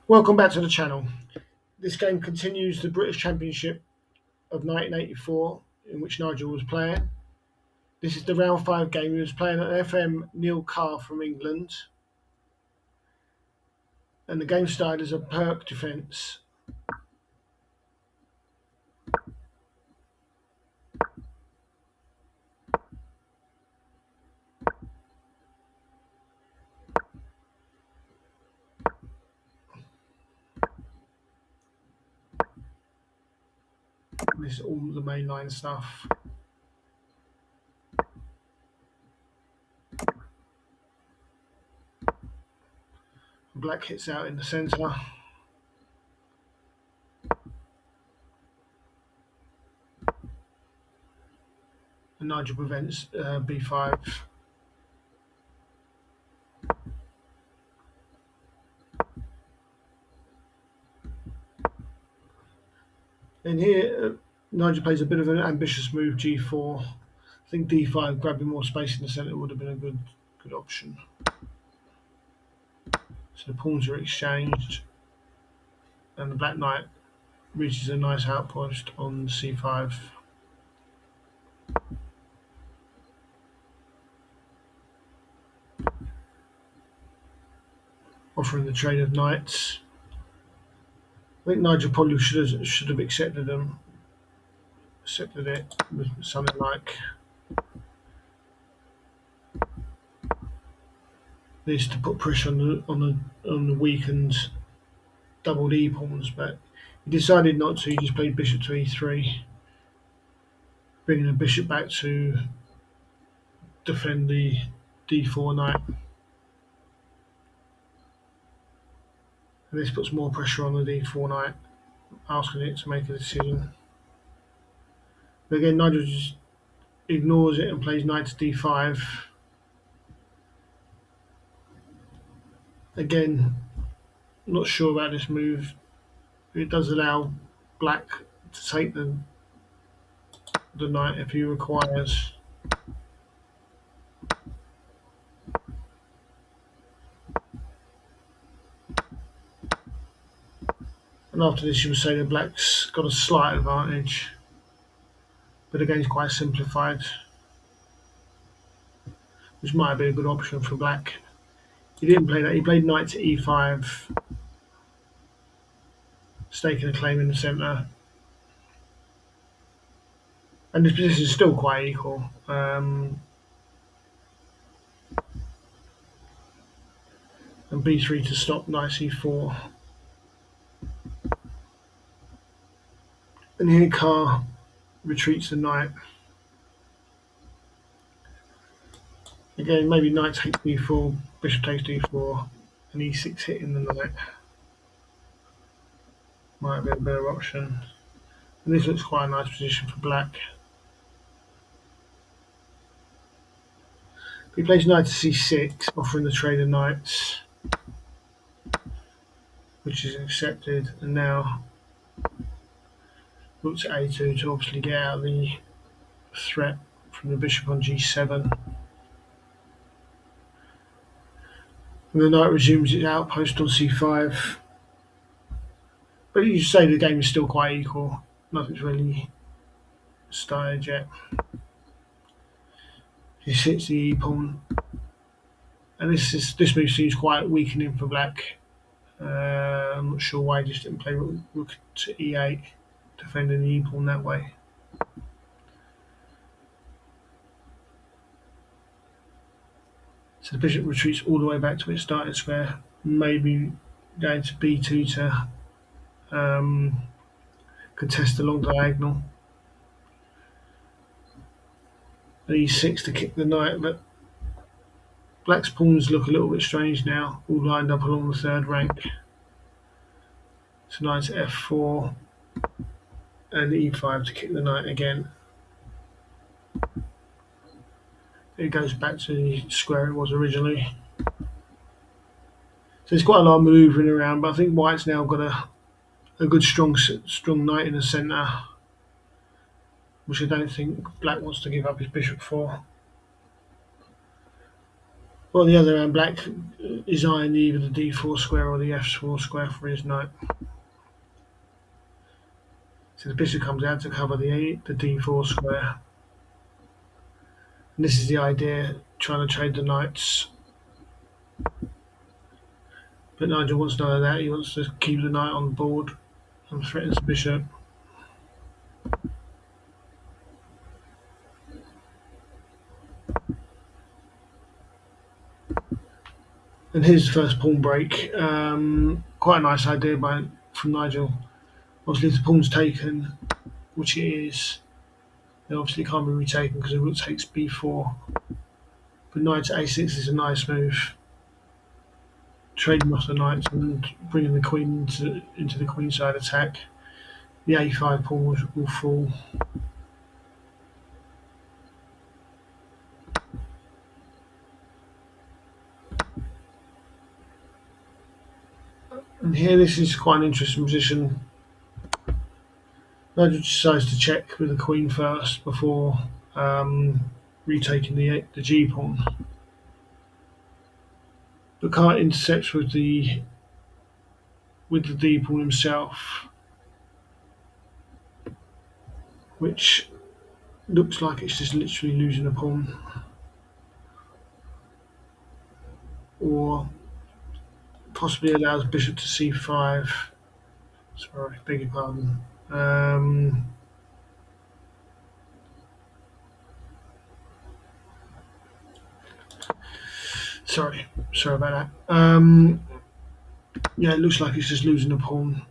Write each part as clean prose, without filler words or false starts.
Welcome back to the channel. This game continues the British Championship of 1984 in which Nigel was playing. This is the round 5 game. He was playing at FM Neil Carr from England, and the game started as a Pirc defence. This is all the mainline stuff. Black hits out in the centre. And Nigel prevents B5. And here Nigel plays a bit of an ambitious move, G4. I think D5, grabbing more space in the centre, would have been a good option. So the pawns are exchanged, and the Black Knight reaches a nice outpost on C5. Offering the trade of knights. I think Nigel probably should have accepted it with something like this to put pressure on the weakened double E pawns, but he decided not to. He just played bishop to E3, bringing the bishop back to defend the D4 knight. And this puts more pressure on the D4 knight, asking it to make a decision. But again, Nigel just ignores it and plays knight to D5. Again, not sure about this move. It does allow Black to take the knight if he requires. And after this, you would say that Black's got a slight advantage, but again, it's quite simplified, which might be a good option for Black. He didn't play that. He played knight to E5, staking a claim in the centre. And this position is still quite equal. And B3 to stop knight C4. And here Carr retreats the knight. Again, maybe knight takes D4, bishop takes D4, and E6 hitting the knight. Might be a better option. And this looks quite a nice position for Black. He plays knight to C6, offering the trade of knights, which is accepted, and now looks at A2 to obviously get out of the threat from the bishop on G7. And the knight resumes its outpost on C5. But you say the game is still quite equal. Nothing's really started yet. He sits the E pawn. And this move seems quite weakening for Black. I'm not sure why he just didn't play rook to E8, defending the E pawn that way. So the bishop retreats all the way back to its starting square, maybe going to B2 to contest the long diagonal. E6 to kick the knight, but Black's pawns look a little bit strange now, all lined up along the third rank. So knight to F4 and E5 to kick the knight again. It goes back to the square it was originally. So there's quite a lot of manoeuvring around, but I think White's now got a good strong knight in the centre, which I don't think Black wants to give up his bishop for. On the other hand, Black is eyeing either the d4 square or the f4 square for his knight. So the bishop comes out to cover the d4 square. And this is the idea, trying to trade the knights. But Nigel wants none of that. He wants to keep the knight on the board and threatens the bishop. And here's the first pawn break. Quite a nice idea from Nigel. Obviously, if the pawn's taken, which it is, then obviously it can't be retaken because the rook takes b4. But knight to a6 is a nice move. Trading off the knights and bringing the queen into the queenside attack. The a5 pawn will fall. And here, this is quite an interesting position. Nigel decides to check with the queen first before retaking the g pawn. But Carr intercepts with the d pawn himself, which looks like it's just literally losing a pawn, or possibly allows bishop to c5. Sorry, beg your pardon. Sorry about that. Yeah, it looks like it's just losing a pawn,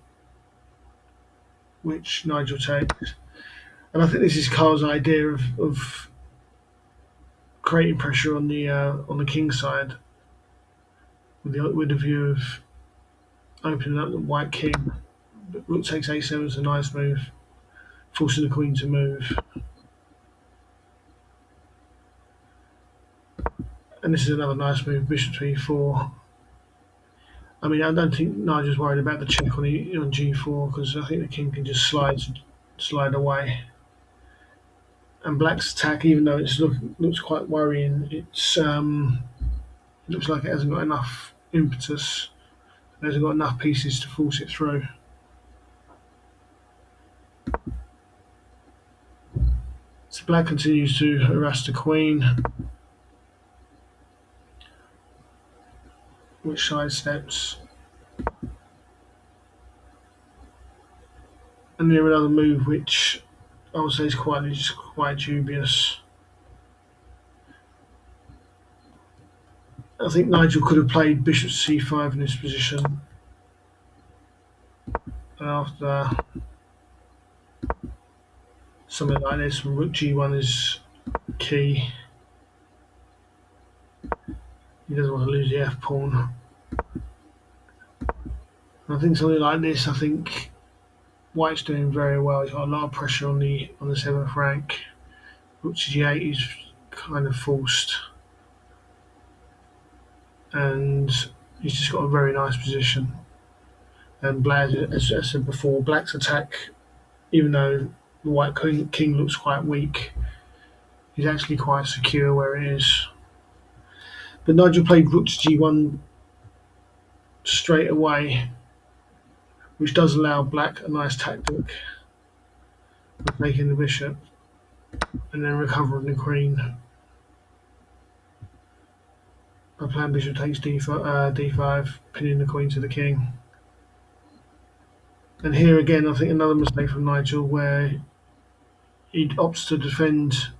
which Nigel takes. And I think this is Carl's idea of creating pressure on the king side, with the view of opening up the white king. But rook takes a7 is a nice move, forcing the queen to move. And this is another nice move, bishop to e4. I mean, I don't think Nigel's worried about the check on g4 because I think the king can just slide away. And black's attack, even though it looks quite worrying, it looks like it hasn't got enough impetus. It hasn't got enough pieces to force it through. So black continues to harass the queen, which sidesteps. And then another move which I would say is quite dubious. I think Nigel could have played bishop c5 in this position. And after something like this, rook g1 is key. He doesn't want to lose the f pawn. And I think something like this, I think white's doing very well. He's got a lot of pressure on the 7th rank. Rook to g8 is kind of forced. And he's just got a very nice position. And black, as I said before, black's attack, even though the white king looks quite weak, is actually quite secure where it is. But Nigel played rook to g1 straight away, which does allow black a nice tactic of taking the bishop and then recovering the queen. My plan bishop takes d5, pinning the queen to the king. And here again, I think another mistake from Nigel where he opts to defend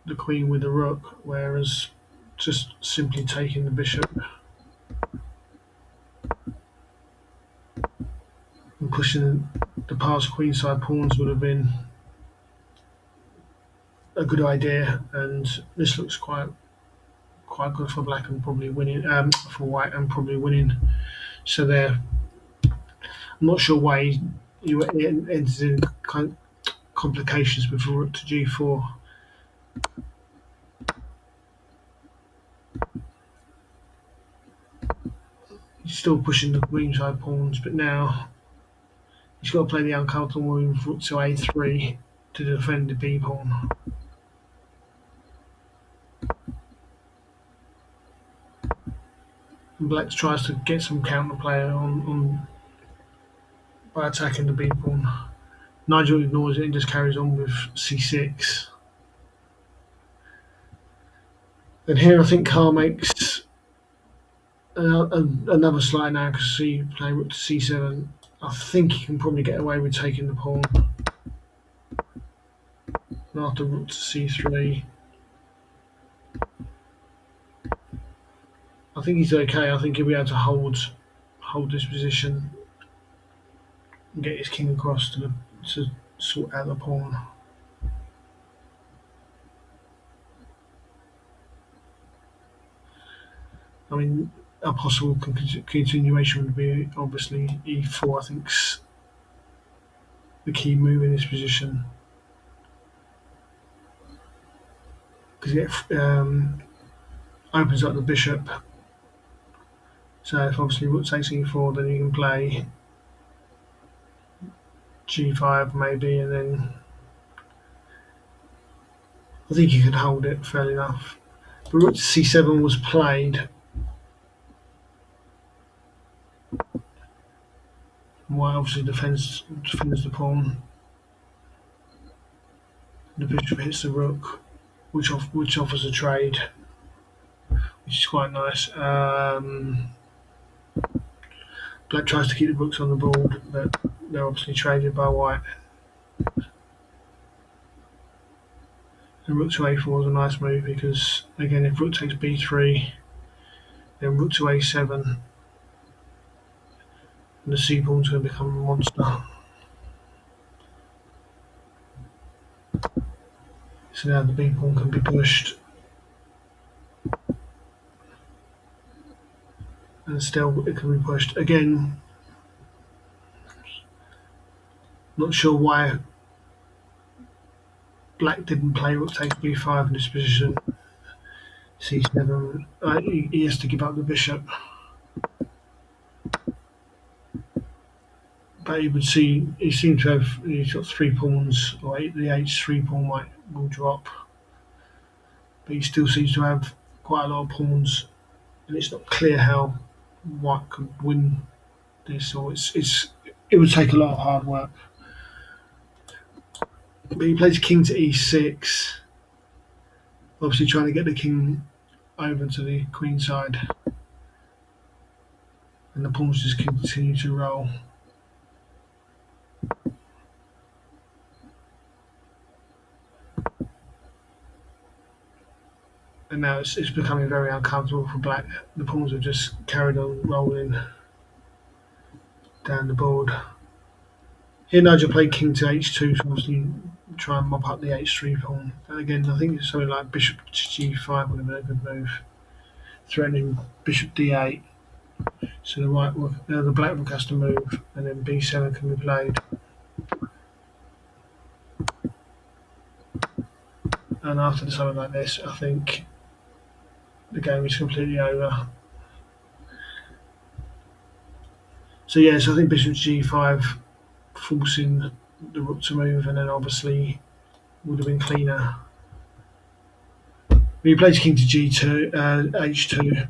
the queen with the rook, whereas just simply taking the bishop and pushing the past queenside pawns would have been a good idea. And this looks quite good for black and probably winning, for white and probably winning. So there, I'm not sure why he entered in complications with rook to g4. He's still pushing the queenside pawns, but now he's got to play the uncomfortable move rook to a3 to defend the b pawn. And Black tries to get some counterplay on by attacking the B pawn. Nigel ignores it and just carries on with c6. And here I think Carr makes another slight now because playing rook to c7. I think he can probably get away with taking the pawn. And after rook to c3, I think he's okay. I think he'll be able to hold this position and get his king across to sort out the pawn. I mean, a possible continuation would be obviously e4. I think's the key move in this position because it opens up the bishop. So if obviously rook takes e4, then you can play g5 maybe, and then I think you can hold it fairly enough. But rook to c7 was played. White obviously defends the pawn. The bishop hits the rook, which offers a trade, which is quite nice. Black tries to keep the rooks on the board, but they're obviously traded by white. And rook to a4 is a nice move because, again, if rook takes b3, then rook to a7, and the c pawn's going to become a monster. So now the b pawn can be pushed. And still it can be pushed. Again, not sure why Black didn't play rook takes b5 in this position. c7, he has to give up the bishop. But he seems to have, he's got 3 pawns, or the h3 pawn will drop. But he still seems to have quite a lot of pawns, and it's not clear how white could win this, or it would take a lot of hard work. But he plays king to e6, obviously trying to get the king over to the queen side, and the pawns just continue to roll. And now it's becoming very uncomfortable for Black. The pawns have just carried on rolling down the board. Here Nigel played king to h2 to obviously try and mop up the h3 pawn. And again, I think it's something like bishop to g5 would have been a good move, threatening bishop d8. So the black rook has to move, and then b7 can be played. And after something like this, I think the game is completely over. So yes, I think bishop g5, forcing the rook to move, and then obviously would have been cleaner. But he plays king to g2, h2,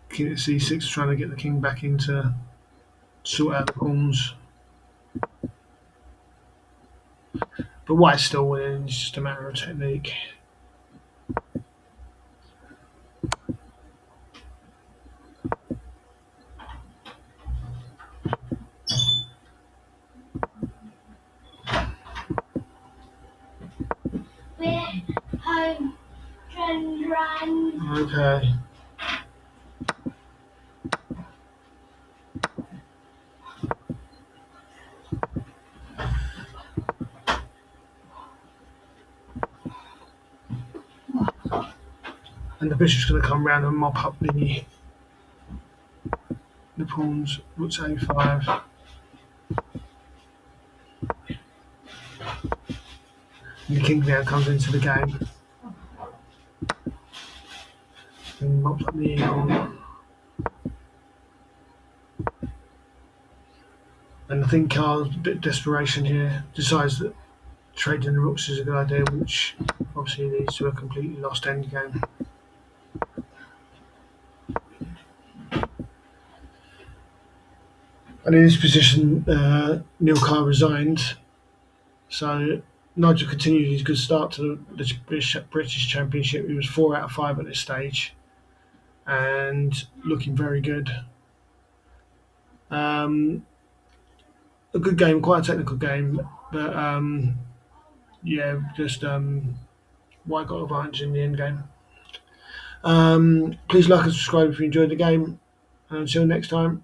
king at c6, trying to get the king back in to sort out the pawns. But white's still winning, it's just a matter of technique. Okay. And the bishop's going to come round and mop up the pawns. Rook to a5. And the king now comes into the game. And mops up the e-pawn. And I think Carr's a bit of desperation here, decides that trading the rooks is a good idea, which obviously leads to a completely lost endgame. And in this position, Neil Carr resigned. So Nigel continued his good start to the British Championship. He was 4 out of 5 at this stage and looking very good. Um, a good game, quite a technical game, but yeah, just White got advantage in the end game. Please like and subscribe if you enjoyed the game. And until next time.